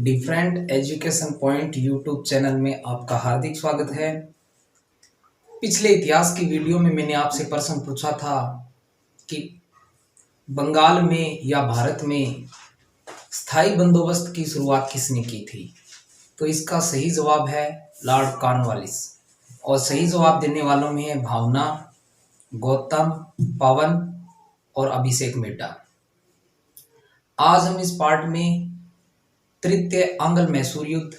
Different education point YouTube channel में आपका हार्दिक स्वागत है। पिछले इतिहास की वीडियो में मैंने आपसे प्रश्न पूछा था कि बंगाल में या भारत में स्थायी बंदोबस्त की शुरुआत किसने की थी। तो इसका सही जवाब है लॉर्ड कॉर्नवालिस। और सही जवाब देने वालों में है भावना, गौतम, पवन और अभिषेक मेटा। आज हम इस पार्ट में तृतीय आंग्ल मैसूर युद्ध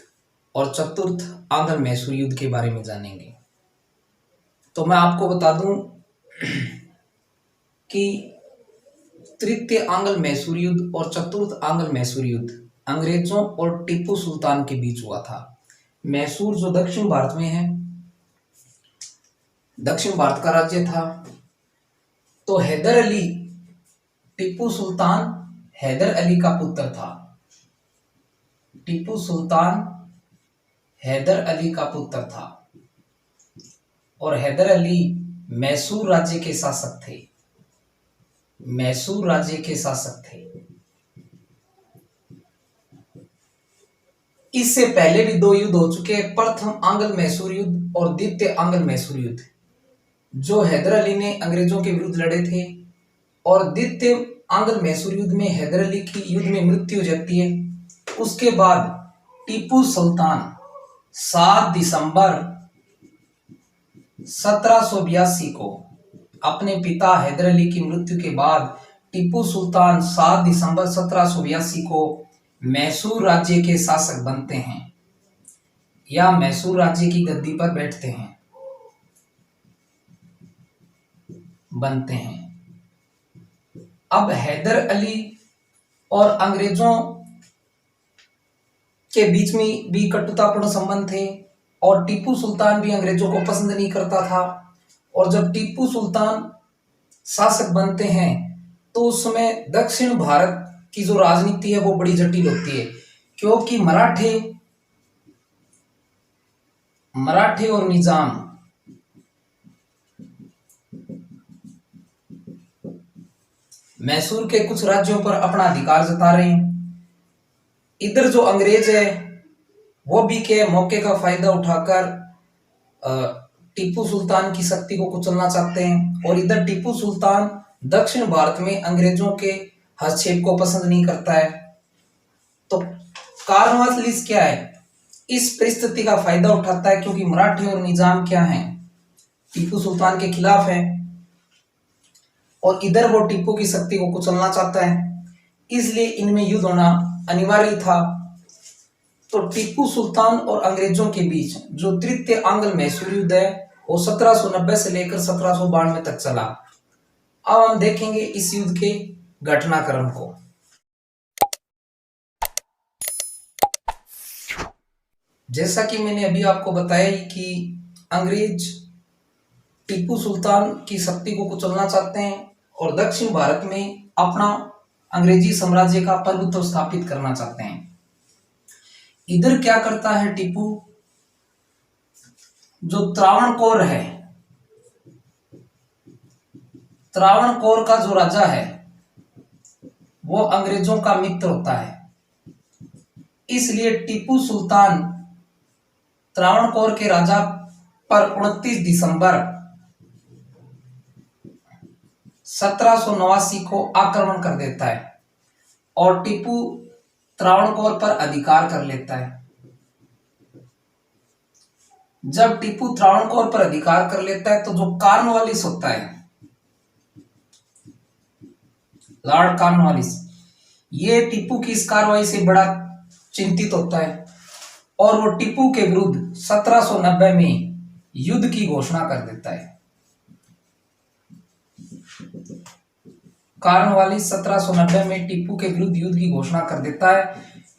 और चतुर्थ आंग्ल मैसूर युद्ध के बारे में जानेंगे। तो मैं आपको बता दूं कि तृतीय आंग्ल मैसूर युद्ध और चतुर्थ आंग्ल मैसूर युद्ध अंग्रेजों और टीपू सुल्तान के बीच हुआ था। मैसूर जो दक्षिण भारत में है, दक्षिण भारत का राज्य था। तो हैदर अली, टीपू सुल्तान हैदर अली का पुत्र था। टीपू सुल्तान हैदर अली का पुत्र था और हैदर अली मैसूर राज्य के शासक थे। मैसूर राज्य के शासक थे। इससे पहले भी दो युद्ध हो चुके हैं, प्रथम आंग्ल मैसूर युद्ध और द्वितीय आंग्ल मैसूर युद्ध, जो हैदर अली ने अंग्रेजों के विरुद्ध लड़े थे। और द्वितीय आंग्ल मैसूर युद्ध में हैदर अली की युद्ध में मृत्यु हो जाती है। उसके बाद टीपू सुल्तान 7 दिसंबर 1782 को, अपने पिता हैदर अली की मृत्यु के बाद टीपू सुल्तान 7 दिसंबर 1782 को मैसूर राज्य के शासक बनते हैं या मैसूर राज्य की गद्दी पर बैठते हैं, बनते हैं। अब हैदर अली और अंग्रेजों के बीच में भी कटुतापूर्ण संबंध थे और टीपू सुल्तान भी अंग्रेजों को पसंद नहीं करता था। और जब टीपू सुल्तान शासक बनते हैं तो उस समय दक्षिण भारत की जो राजनीति है वो बड़ी जटिल होती है, क्योंकि मराठे और निजाम मैसूर के कुछ राज्यों पर अपना अधिकार जता रहे हैं। इधर जो अंग्रेज है वो भी के मौके का फायदा उठाकर टीपू सुल्तान की शक्ति को कुचलना चाहते हैं। और इधर टीपू सुल्तान दक्षिण भारत में अंग्रेजों के हस्तक्षेप को पसंद नहीं करता है। तो कॉर्नवालिस क्या है, इस परिस्थिति का फायदा उठाता है, क्योंकि मराठे और निजाम क्या हैं, टीपू सुल्तान के खिलाफ है और इधर वो टीपू की शक्ति को कुचलना चाहता है। इसलिए इनमें युद्ध होना अनिवार्य था। तो टीपू सुल्तान और अंग्रेजों के बीच जो तृतीय आंग्ल मैसूर युद्ध है वो 1790 से लेकर 1792 तक चला। अब हम देखेंगे इस युद्ध के घटनाक्रम को। जैसा कि मैंने अभी आपको बताया कि अंग्रेज टीपू सुल्तान की शक्ति को कुचलना चाहते हैं और दक्षिण भारत में अपना अंग्रेजी साम्राज्य का प्रभुत्व स्थापित करना चाहते हैं। इधर क्या करता है टीपू, जो त्रावणकोर है, त्रावणकोर का जो राजा है वो अंग्रेजों का मित्र होता है। इसलिए टीपू सुल्तान त्रावणकोर के राजा पर 29 दिसंबर 1789 को आक्रमण कर देता है और टीपू त्रावणकोर पर अधिकार कर लेता है। जब टीपू त्रावणकोर पर अधिकार कर लेता है तो जो कॉर्नवालिस होता है, लॉर्ड कॉर्नवालिस, ये टीपू की इस कार्रवाई से बड़ा चिंतित होता है और वो टीपू के विरुद्ध 1790 में युद्ध की घोषणा कर देता है। कॉर्नवालिस 1790 में टीपू के विरुद्ध युद्ध की घोषणा कर देता है,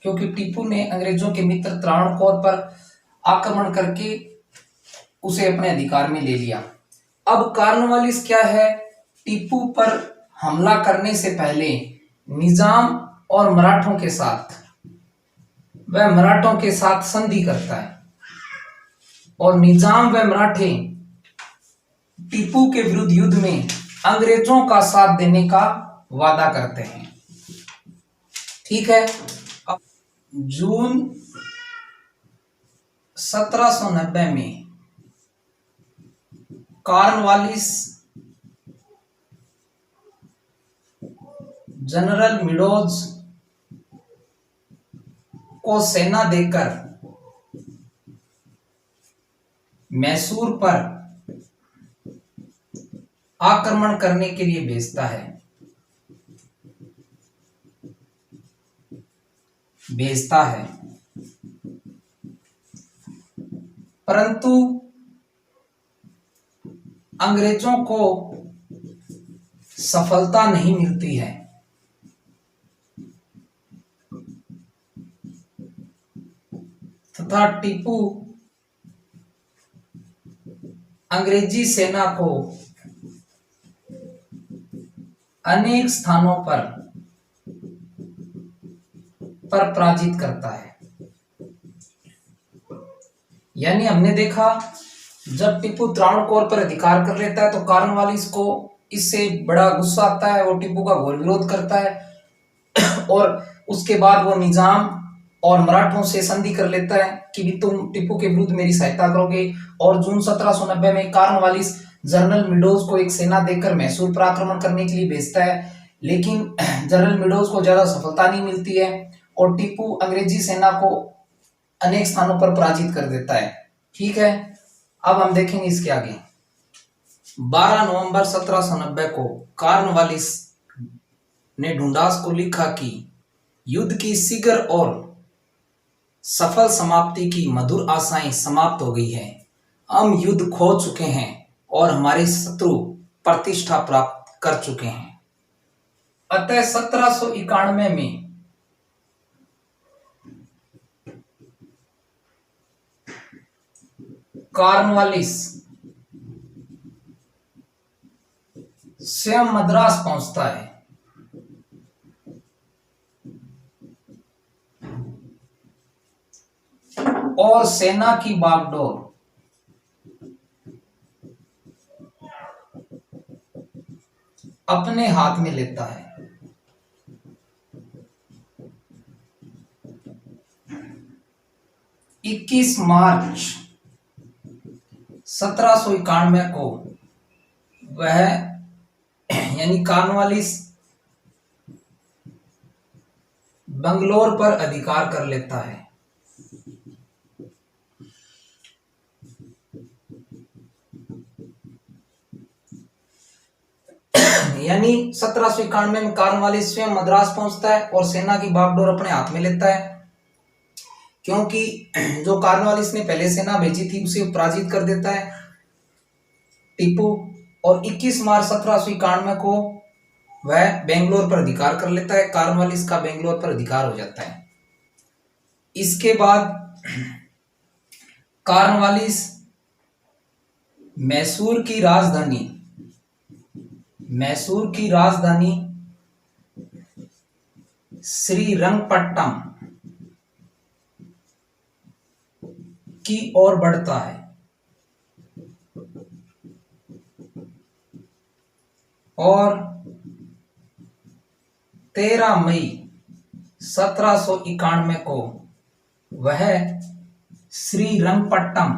क्योंकि टीपू ने अंग्रेजों के मित्र त्रावणकोर पर आक्रमण करके उसे अपने अधिकार में ले लिया। अब कॉर्नवालिस क्या है, टीपू पर हमला करने से पहले निजाम और मराठों के साथ संधि करता है और निजाम व मराठे टीपू के विरुद्ध युद्ध में अंग्रेजों का साथ देने का वादा करते हैं। ठीक है। जून 1790 में कॉर्नवालिस जनरल मिडोज को सेना देकर मैसूर पर आक्रमण करने के लिए भेजता है। परंतु अंग्रेजों को सफलता नहीं मिलती है। तथा टीपू अंग्रेजी सेना को अनेक स्थानों पर पराजित करता है। यानी हमने देखा, जब टीपू त्रावणकोर पर अधिकार कर लेता है तो कॉर्नवालिस को इससे बड़ा गुस्सा आता है, वो टीपू का घोर विरोध करता है और उसके बाद वो निजाम और मराठों से संधि कर लेता है कि भी तुम टीपू के विरुद्ध मेरी सहायता करोगे। और जून 1790 में कॉर्नवालिस जनरल मिडोज को एक सेना देकर मैसूर पर आक्रमण करने के लिए भेजता है, लेकिन जनरल मिडोज को ज्यादा सफलता नहीं मिलती है और टीपू अंग्रेजी सेना को अनेक स्थानों पर पराजित कर देता है। ठीक है, अब हम देखेंगे इसके आगे। 12 नवंबर 1790 को कॉर्नवालिस ने ढूंढास को लिखा कि युद्ध की शीघ्र और सफल समाप्ति की मधुर आशाएं समाप्त हो गई है। हम युद्ध खो चुके हैं और हमारे शत्रु प्रतिष्ठा प्राप्त कर चुके हैं। अतः 1791 में कॉर्नवालिस स्वयं मद्रास पहुंचता है और सेना की बागडोर अपने हाथ में लेता है। 21 मार्च 1791 को वह यानी कॉर्नवालिस बंगलोर पर अधिकार कर लेता है। यानी 1791 में कॉर्नवालिस स्वयं मद्रास पहुंचता है और सेना की बागडोर अपने हाथ में लेता है, क्योंकि जो कॉर्नवालिस ने पहले सेना भेजी थी उसे पराजित कर देता है टीपू। और 21 मार्च 1791 को वह बेंगलोर पर अधिकार कर लेता है। कॉर्नवालिस का बेंगलोर पर अधिकार हो जाता है। इसके बाद कॉर्नवालिस मैसूर की राजधानी श्रीरंगपट्टम की ओर बढ़ता है और 13 मई 1791 को वह श्रीरंगपट्टम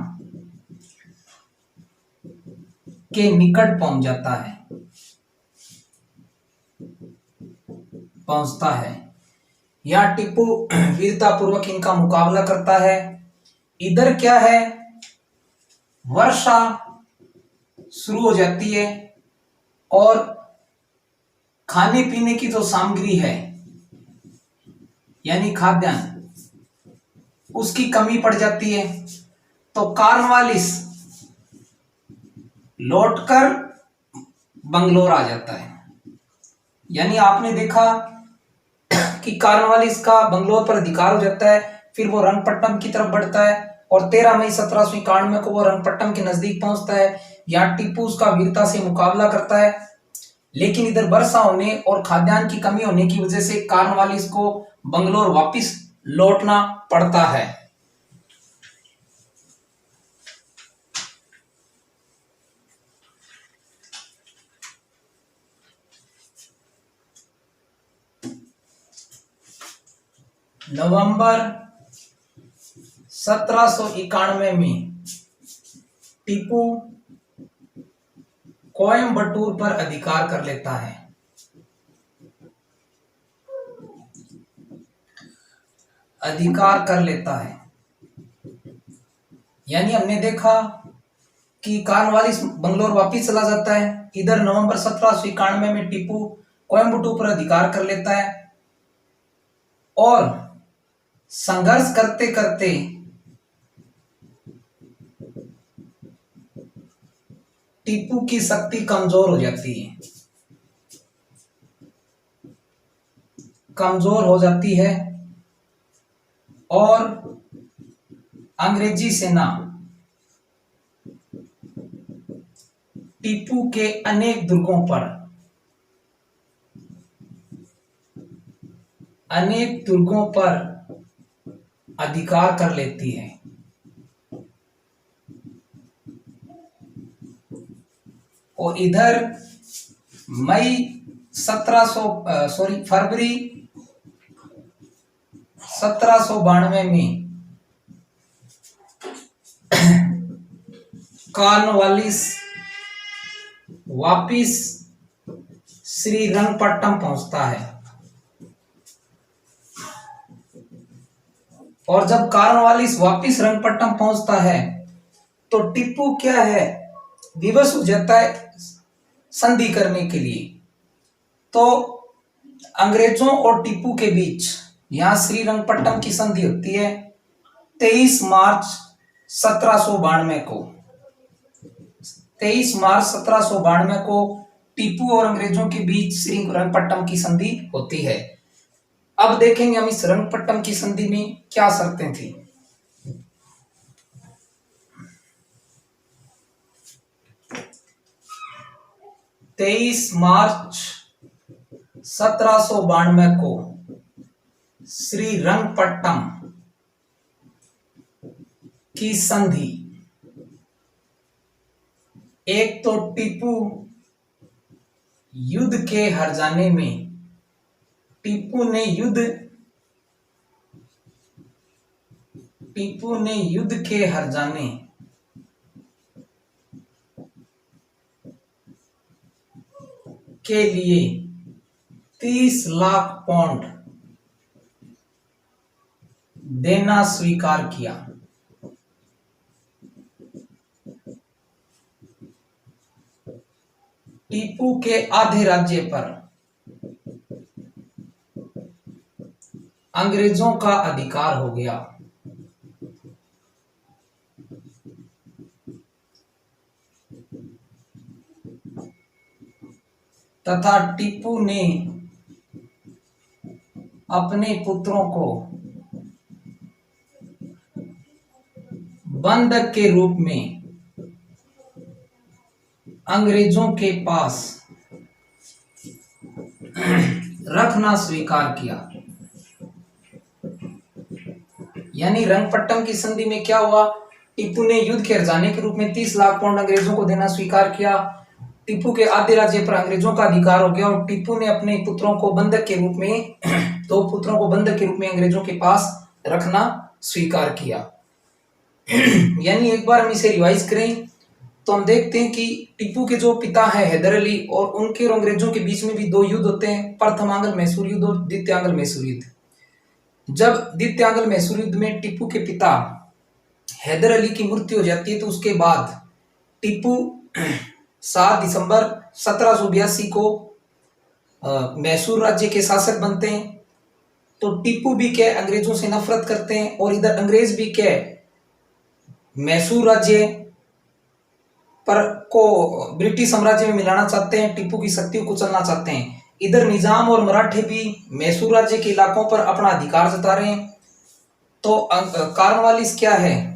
के निकट पहुंचता है। यह टीपू वीरता पूर्वक इनका मुकाबला करता है। इधर क्या है, वर्षा शुरू हो जाती है और खाने पीने की जो सामग्री है यानी खाद्यान्न, उसकी कमी पड़ जाती है। तो कॉर्नवालिस लौटकर बंगलोर आ जाता है। यानी आपने देखा कि कॉर्नवालिस का बंगलोर पर अधिकार हो जाता है, फिर वो रंगपट्टम की तरफ बढ़ता है और 13 मई 1791 को वो रंगपट्टम के नजदीक पहुंचता है। यहाँ टीपू उसका वीरता से मुकाबला करता है, लेकिन इधर वर्षा होने और खाद्यान्न की कमी होने की वजह से कॉर्नवालिस को बंगलोर वापस लौटना पड़ता है। नवंबर 1791 में टीपू कोयम्बटूर पर अधिकार कर लेता है। अधिकार कर लेता है यानी हमने देखा कि कार्नवालिस बंगलोर वापिस चला जाता है। इधर नवंबर 1791 में टीपू कोयम्बटूर पर अधिकार कर लेता है और संघर्ष करते करते टीपू की शक्ति कमजोर हो जाती है। कमजोर हो जाती है और अंग्रेजी सेना टीपू के अनेक दुर्गों पर अधिकार कर लेती है। और इधर फरवरी 1792 में कॉर्नवालिस वापिस श्रीरंगपट्टनम पहुंचता है। और जब कॉर्नवालिस वापिस रंगपट्टनम पहुंचता है तो टीपू क्या है, विवश हो जाता है संधि करने के लिए। तो अंग्रेजों और टीपू के बीच यहां श्रीरंगपट्टनम की संधि होती है 23 मार्च 1792 को। 23 मार्च 1792 को टीपू और अंग्रेजों के बीच श्रीरंगपट्टनम की संधि होती है। अब देखेंगे हम इस रंगपट्टनम की संधि में क्या शर्तें थी। तेईस मार्च 1792 को श्रीरंगपट्टनम की संधि। एक तो टीपू युद्ध के हार जाने में टीपू ने युद्ध के हार जाने के लिए 30 लाख पाउंड देना स्वीकार किया। टीपू के आधे राज्य पर अंग्रेजों का अधिकार हो गया। तथा टीपू ने अपने पुत्रों को बंधक के रूप में अंग्रेजों के पास रखना स्वीकार किया। यानी रंगपट्टनम की संधि में क्या हुआ, टीपू ने युद्ध के हार जाने के रूप में 30 लाख पाउंड अंग्रेजों को देना स्वीकार किया। टीपू के आधे राज्य पर अंग्रेजों का अधिकार हो गया और टीपू ने अपने पुत्रों को बंधक के रूप में 2 पुत्रों को बंधक के रूप में अंग्रेजों के पास रखना स्वीकार किया। यानी एक बार हम इसे रिवाइज करें तो हम देखते हैं कि टीपू के जो पिता है हैदर अली और उनके और अंग्रेजों के बीच में भी 2 युद्ध होते हैं, प्रथम आंग्ल मैसूर युद्ध और द्वितीय आंग्ल मैसूर युद्ध। जब द्वितीय आंग्ल मैसूर युद्ध में टीपू के पिता हैदर अली की मृत्यु हो जाती है तो उसके बाद टीपू 7 दिसंबर 1782 को मैसूर राज्य के शासक बनते हैं। तो टीपू भी क्या अंग्रेजों से नफरत करते हैं और इधर अंग्रेज भी क्या मैसूर राज्य पर को ब्रिटिश साम्राज्य में मिलाना चाहते हैं, टीपू की शक्ति को कुचलना चाहते हैं। इधर निजाम और मराठे भी मैसूर राज्य के इलाकों पर अपना अधिकार जता रहे हैं। तो कॉर्नवालिस क्या है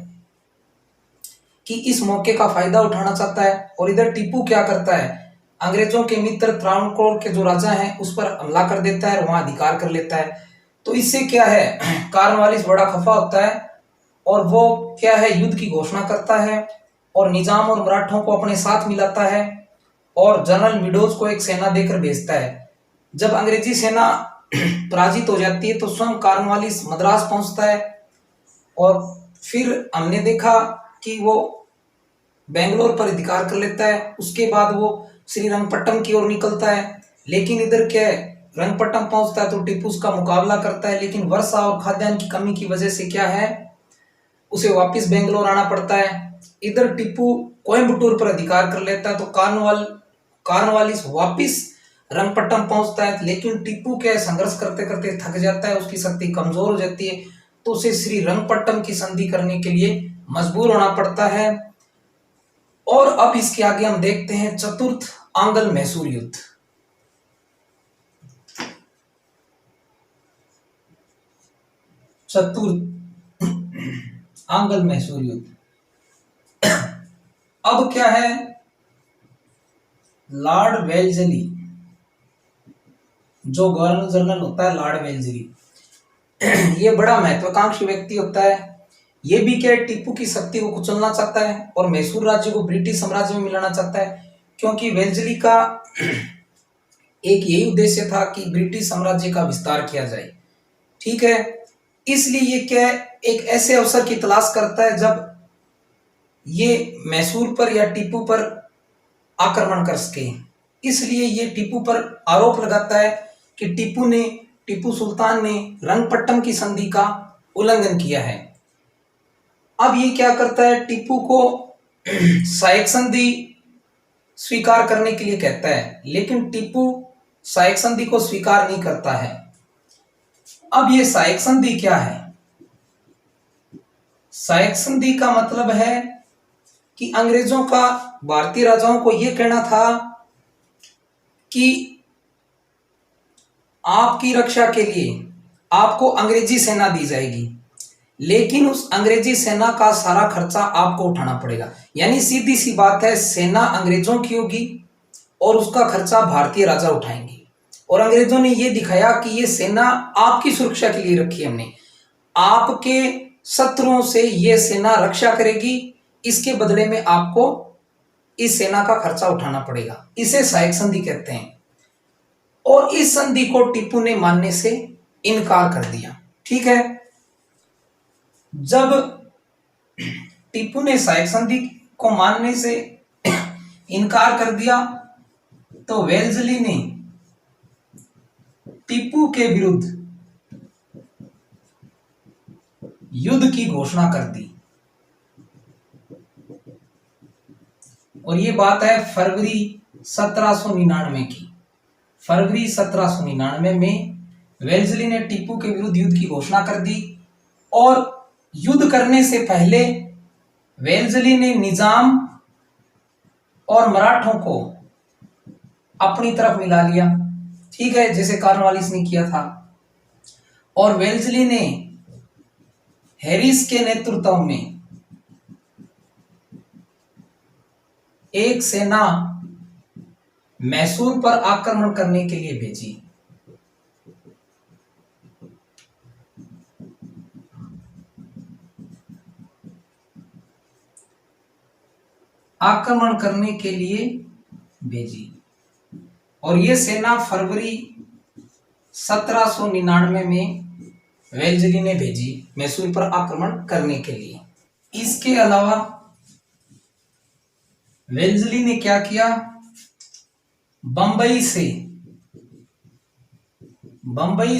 कि इस मौके का फायदा उठाना चाहता है और इधर टीपू क्या करता है, अंग्रेजों के मित्र त्रावणकोर के जो राजा हैं उस पर हमला कर देता है और वहां अधिकार कर लेता है। तो इससे क्या है, कॉर्नवालिस बड़ा खफा होता है और वो क्या है युद्ध की घोषणा करता है और निजाम और मराठों को अपने साथ मिलाता है और जनरल मिडोज को एक सेना देकर भेजता है। जब अंग्रेजी सेना पराजित हो जाती है तो स्वयं कॉर्नवालिस मद्रास पहुंचता है। और फिर हमने देखा कि वो बेंगलोर पर अधिकार कर लेता है। उसके बाद वो श्रीरंगपट्टम की ओर निकलता है, लेकिन इधर क्या है, रंगपट्टम पहुंचता है तो टीपू उसका मुकाबला करता है, लेकिन वर्षा और खाद्यान्न की कमी की वजह से क्या है, उसे वापस बेंगलोर आना पड़ता है। इधर टीपू कोयम्बटूर पर अधिकार कर लेता है तो कॉर्नवालिस वापस रंगपट्टम पहुंचता है, लेकिन टीपू क्या संघर्ष करते करते थक जाता है, उसकी शक्ति कमजोर हो जाती है, तो उसे श्री रंगपट्टम की संधि करने के लिए मजबूर होना पड़ता है। और अब इसके आगे हम देखते हैं चतुर्थ आंग्ल मैसूर युद्ध। चतुर्थ आंग्ल मैसूर युद्ध। अब क्या है, लॉर्ड वेल्जली, जो गवर्नर जनरल होता है लॉर्ड वेल्जली, ये बड़ा महत्वाकांक्षी व्यक्ति होता है। ये भी क्या टीपू की शक्ति को कुचलना चाहता है और मैसूर राज्य को ब्रिटिश साम्राज्य में मिलाना चाहता है, क्योंकि वेल्जली का एक यही उद्देश्य था कि ब्रिटिश साम्राज्य का विस्तार किया जाए। ठीक है, इसलिए ये क्या एक ऐसे अवसर की तलाश करता है जब ये मैसूर पर या टीपू पर आक्रमण कर सके। इसलिए ये टीपू पर आरोप लगाता है कि टीपू सुल्तान ने रंगपट्टम की संधि का उल्लंघन किया है। अब ये क्या करता है, टीपू को सहायक संधि स्वीकार करने के लिए कहता है, लेकिन टीपू सहायक संधि को स्वीकार नहीं करता है। अब ये सहायक संधि क्या है? सहायक संधि का मतलब है कि अंग्रेजों का भारतीय राजाओं को यह कहना था कि आपकी रक्षा के लिए आपको अंग्रेजी सेना दी जाएगी, लेकिन उस अंग्रेजी सेना का सारा खर्चा आपको उठाना पड़ेगा। यानी सीधी सी बात है, सेना अंग्रेजों की होगी और उसका खर्चा भारतीय राजा उठाएंगे। और अंग्रेजों ने यह दिखाया कि यह सेना आपकी सुरक्षा के लिए रखी है हमने, आपके शत्रुओं से यह सेना रक्षा करेगी, इसके बदले में आपको इस सेना का खर्चा उठाना पड़ेगा। इसे सहायक संधि कहते हैं। और इस संधि को टीपू ने मानने से इनकार कर दिया। ठीक है, जब टीपू ने सहायक संधि को मानने से इनकार कर दिया तो वेल्जली ने टीपू के विरुद्ध युद्ध की घोषणा कर दी। और ये बात है फरवरी 1799 की। फरवरी 1799 में वेल्जली ने टीपू के विरुद्ध युद्ध की घोषणा कर दी। और युद्ध करने से पहले वेल्जली ने निजाम और मराठों को अपनी तरफ मिला लिया। ठीक है, जैसे कॉर्नवालिस ने किया था। और वेल्जली ने हैरिस के नेतृत्व में एक सेना मैसूर पर आक्रमण करने के लिए भेजी। आक्रमण करने के लिए भेजी और यह सेना फरवरी 1799 में वेल्जली ने भेजी मैसूर पर आक्रमण करने के लिए। इसके अलावा वेल्जली ने क्या किया, बंबई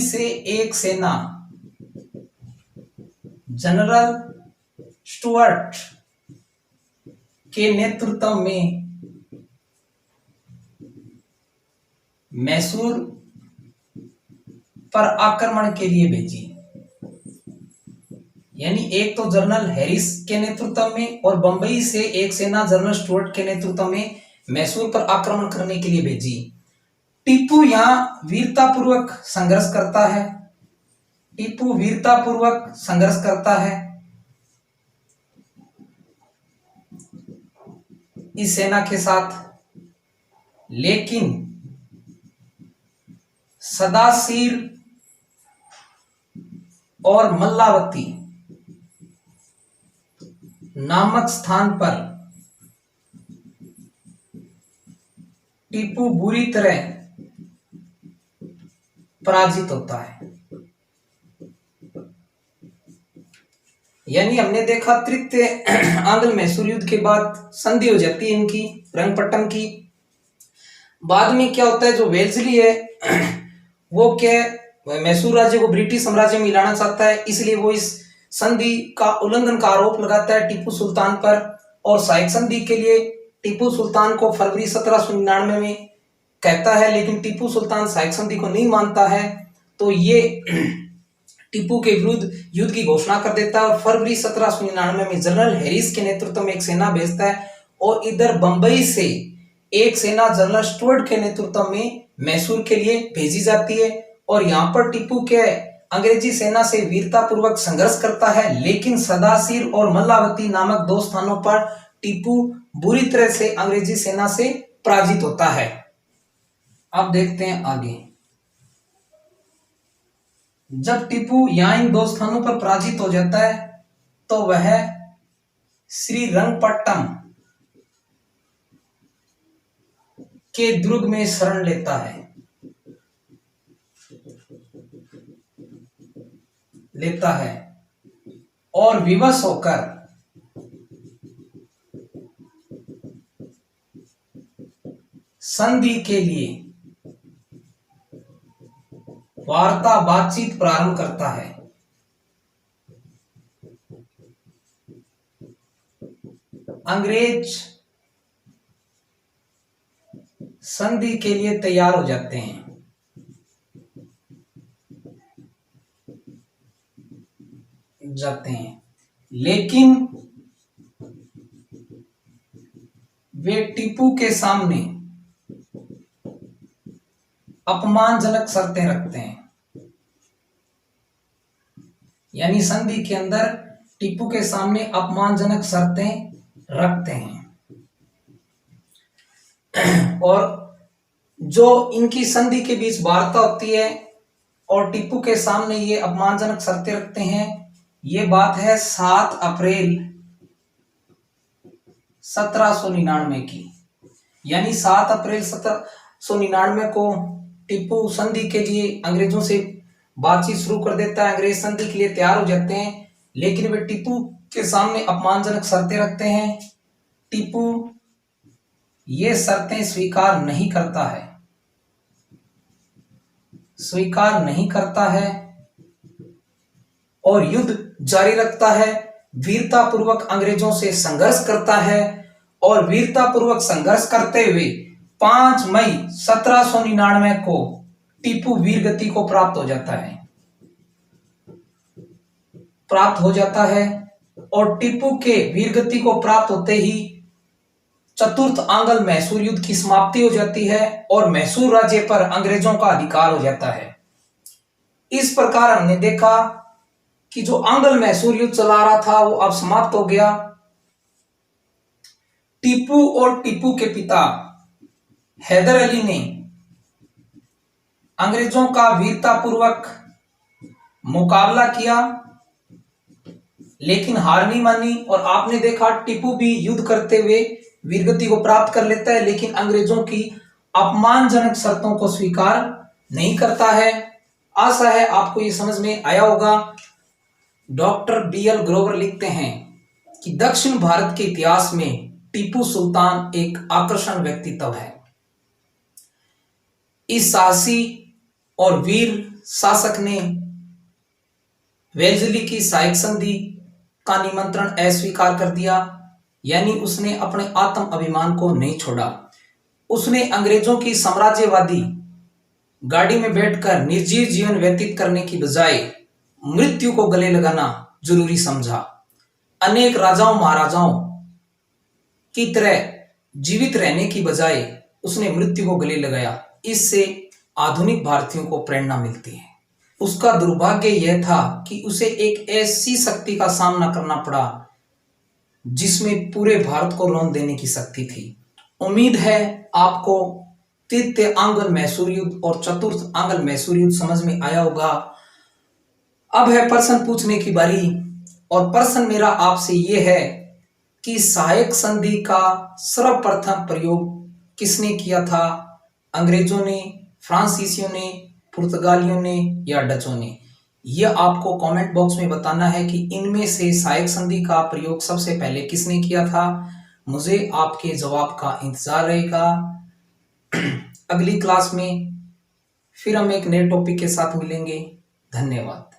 से एक सेना जनरल स्टुअर्ट के नेतृत्व में मैसूर पर आक्रमण के लिए भेजी। यानी एक तो जनरल हैरिस के नेतृत्व में और बंबई से एक सेना जनरल स्टुअर्ट के नेतृत्व में मैसूर पर आक्रमण करने के लिए भेजी। टीपू यहां वीरतापूर्वक संघर्ष करता है। टीपू वीरतापूर्वक संघर्ष करता है इस सेना के साथ, लेकिन सदासीर और मल्लावती नामक स्थान पर टीपू बुरी तरह पराजित होता है। यानी हमने देखा तृतीय आंग्ल मैसूर युद्ध के बाद संधि हो जाती है इनकी रंगपट्टन की। बाद में क्या होता है, जो वेल्सली है वो क्या मैसूर राज्य को ब्रिटिश साम्राज्य में मिलाना चाहता है, इसलिए वो इस संधि का उल्लंघन का आरोप लगाता है टीपू सुल्तान पर। और साइक संधि के लिए टीपू सुल्तान को फरवरी 1799 में कहता है, लेकिन टीपू सुल्तान साइक संधि को नहीं मानता है, तो ये टीपू के विरुद्ध युद्ध की घोषणा कर देता है। और फरवरी 1799 में जनरल हैरिस के नेतृत्व में एक सेना भेजता है और इधर बंबई से एक सेना जनरल स्टुअर्ट के नेतृत्व में मैसूर के लिए भेजी जाती है। और यहाँ पर टीपू के अंग्रेजी सेना से वीरतापूर्वक संघर्ष करता है, लेकिन सदासिर और मल्लावती नामक दो स्थानों पर टीपू बुरी तरह से अंग्रेजी सेना से पराजित होता है। अब देखते हैं आगे। जब टीपू यहाँ इन दो स्थानों पर पराजित हो जाता है तो वह श्रीरंगपट्टम के दुर्ग में शरण लेता है और विवश होकर संधि के लिए वार्ता बातचीत प्रारंभ करता है। अंग्रेज संधि के लिए तैयार हो जाते हैं, लेकिन वे टीपू के सामने अपमानजनक शर्तें रखते हैं। यानी संधि के अंदर टीपू के सामने अपमानजनक शर्तें रखते हैं। और जो इनकी संधि के बीच वार्ता होती है और टीपू के सामने ये अपमानजनक शर्तें रखते हैं, ये बात है 7 अप्रैल 1799 की। यानी 7 अप्रैल 1799 को टीपू संधि के लिए अंग्रेजों से बातचीत शुरू कर देता है। अंग्रेज संधि के लिए तैयार हो जाते हैं, लेकिन वे टीपू के सामने अपमानजनक शर्तें रखते हैं। टीपू ये शर्तें स्वीकार नहीं करता है और युद्ध जारी रखता है। वीरतापूर्वक अंग्रेजों से संघर्ष करता है और वीरतापूर्वक संघर्ष करते हुए 5 मई 1799 को टीपू वीरगति को प्राप्त हो जाता है। और टीपू के वीरगति को प्राप्त होते ही चतुर्थ आंग्ल मैसूर युद्ध की समाप्ति हो जाती है और मैसूर राज्य पर अंग्रेजों का अधिकार हो जाता है। इस प्रकार हमने देखा कि जो आंग्ल मैसूर युद्ध चला रहा था वो अब समाप्त हो गया। टीपू और टीपू के पिता हैदर अली ने अंग्रेजों का वीरतापूर्वक मुकाबला किया, लेकिन हार नहीं मानी। और आपने देखा टीपू भी युद्ध करते हुए वीरगति को प्राप्त कर लेता है, लेकिन अंग्रेजों की अपमानजनक शर्तों को स्वीकार नहीं करता है। आशा है आपको ये समझ में आया होगा। डॉक्टर BL ग्रोवर लिखते हैं कि दक्षिण भारत के इतिहास में टीपू सुल्तान एक आकर्षण व्यक्तित्व है। इस साहसी और वीर शासक ने वेल्सली की साइक संधि का निमंत्रण अस्वीकार कर दिया। यानी उसने अपने आत्म अभिमान को नहीं छोड़ा। उसने अंग्रेजों की साम्राज्यवादी गाड़ी में बैठकर निर्जीव जीवन व्यतीत करने की बजाय मृत्यु को गले लगाना जरूरी समझा। अनेक राजाओं महाराजाओं की तरह जीवित रहने की बजाय उसने मृत्यु को गले लगाया। इससे आधुनिक भारतीयों को प्रेरणा मिलती है। उसका दुर्भाग्य यह था कि उसे एक ऐसी शक्ति का सामना करना पड़ा जिसमें पूरे भारत को रौंद देने की शक्ति थी। उम्मीद है आपको तृतीय आंग्ल मैसूर युद्ध और चतुर्थ आंग्ल मैसूर युद्ध समझ में आया होगा। अब है प्रश्न पूछने की बारी, और प्रश्न मेरा आपसे यह है कि सहायक संधि का सर्वप्रथम प्रयोग किसने किया था? अंग्रेजों ने, फ्रांसीसियों ने, पुर्तगालियों ने या डचों ने? यह आपको कमेंट बॉक्स में बताना है कि इनमें से सहायक संधि का प्रयोग सबसे पहले किसने किया था। मुझे आपके जवाब का इंतजार रहेगा। अगली क्लास में फिर हम एक नए टॉपिक के साथ मिलेंगे। धन्यवाद।